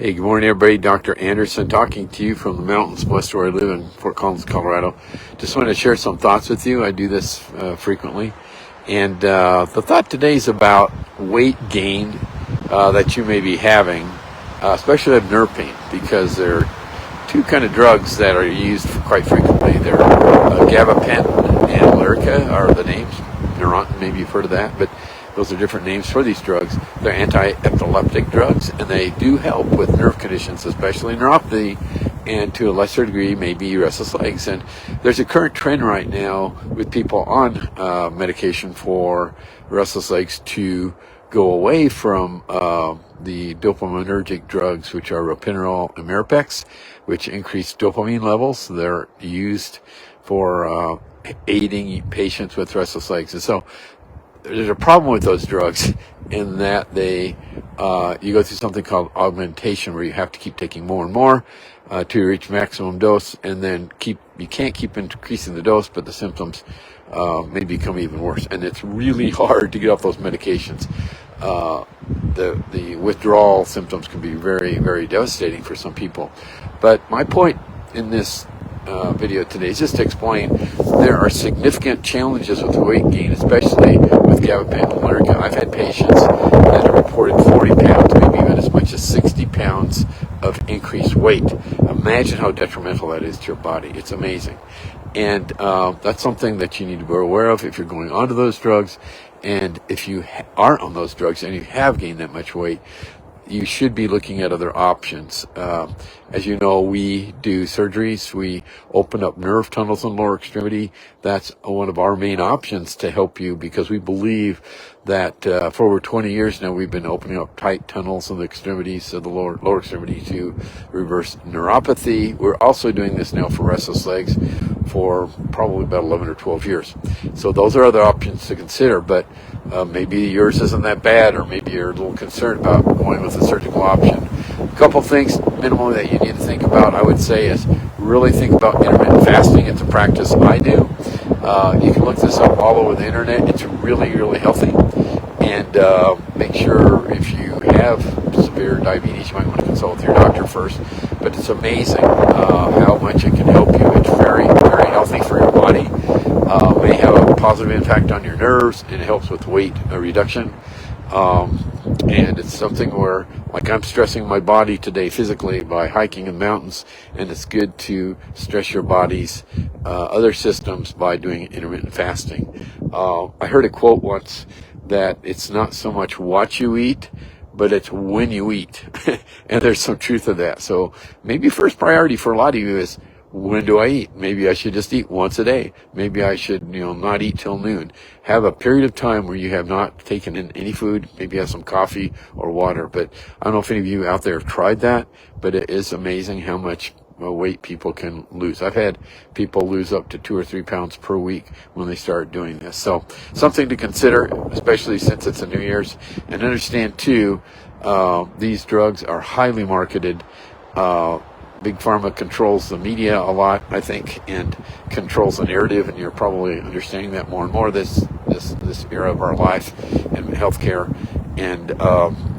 Hey, good morning, everybody. Dr. Anderson talking to you from the mountains west where I live in Fort Collins, Colorado. Just want to share some thoughts with you. I do this frequently. And the thought today is about weight gain that you may be having, especially with nerve pain, because there are two kind of drugs that are used quite frequently. They're gabapentin and Lyrica are the names. Neurontin, maybe you've heard of that, but those are different names for these drugs. They're anti-epileptic drugs, and they do help with nerve conditions, especially neuropathy, and to a lesser degree, maybe restless legs. And there's a current trend right now with people on medication for restless legs to go away from the dopaminergic drugs, which are ropinirole and Mirapex, which increase dopamine levels. They're used for aiding patients with restless legs. And so there's a problem with those drugs in that they you go through something called augmentation, where you have to keep taking more and more to reach maximum dose, and then you can't keep increasing the dose, but the symptoms may become even worse, and it's really hard to get off those medications. The withdrawal symptoms can be very, very devastating for some people. But my point in this video today is just to explain there are significant challenges with weight gain, especially with gabapentin and Lyrica. I've had patients that have reported 40 pounds, maybe even as much as 60 pounds of increased weight. Imagine how detrimental that is to your body. It's amazing. And that's something that you need to be aware of if you're going onto those drugs. And if you aren't on those drugs and you have gained that much weight, you should be looking at other options. As you know, we do surgeries. We open up nerve tunnels in the lower extremity. That's one of our main options to help you, because we believe that for over 20 years now, we've been opening up tight tunnels in the extremities of the lower extremity to reverse neuropathy. We're also doing this now for restless legs for probably about 11 or 12 years. So those are other options to consider, but maybe yours isn't that bad, or maybe you're a little concerned about going with a surgical option. A couple things minimally that you need to think about, I would say, is really think about intermittent fasting. It's a practice I do. You can look this up all over the internet. It's really, really healthy. And make sure if you have severe diabetes, you might want to consult with your doctor first. But it's amazing how much it can help you. It's very, very healthy for your body. May have a positive impact on your nerves, and it helps with weight reduction. And it's something where, like, I'm stressing my body today physically by hiking in the mountains, and it's good to stress your body's other systems by doing intermittent fasting. I heard a quote once that it's not so much what you eat, but it's when you eat. And there's some truth to that. So maybe first priority for a lot of you is, when do I eat? Maybe I should just eat once a day. Maybe I should, not eat till noon. Have a period of time where you have not taken in any food. Maybe have some coffee or water. But I don't know if any of you out there have tried that, but it is amazing how much weight people can lose. I've had people lose up to 2 or 3 pounds per week when they start doing this. So something to consider, especially since it's a New Year's. And understand too, these drugs are highly marketed. Big Pharma controls the media a lot, I think, and controls the narrative, and you're probably understanding that more and more this era of our life and healthcare. And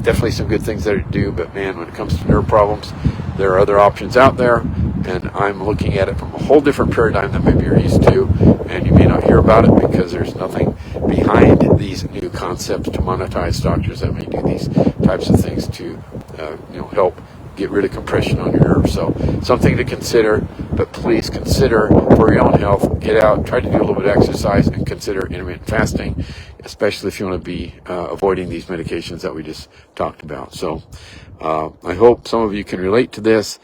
definitely some good things that it do, but man, when it comes to nerve problems, there are other options out there, and I'm looking at it from a whole different paradigm than maybe you're used to, and you may not hear about it because there's nothing behind these new concepts to monetize doctors that may do these types of things to help get rid of compression on your nerves. So something to consider, but please consider for your own health, get out, try to do a little bit of exercise, and consider intermittent fasting, especially if you want to be avoiding these medications that we just talked about. So I hope some of you can relate to this.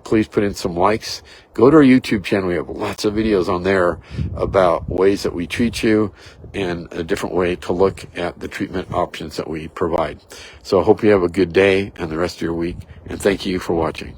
Please put in some likes. Go to our YouTube channel. We have lots of videos on there about ways that we treat you and a different way to look at the treatment options that we provide. So I hope you have a good day and the rest of your week, and thank you for watching.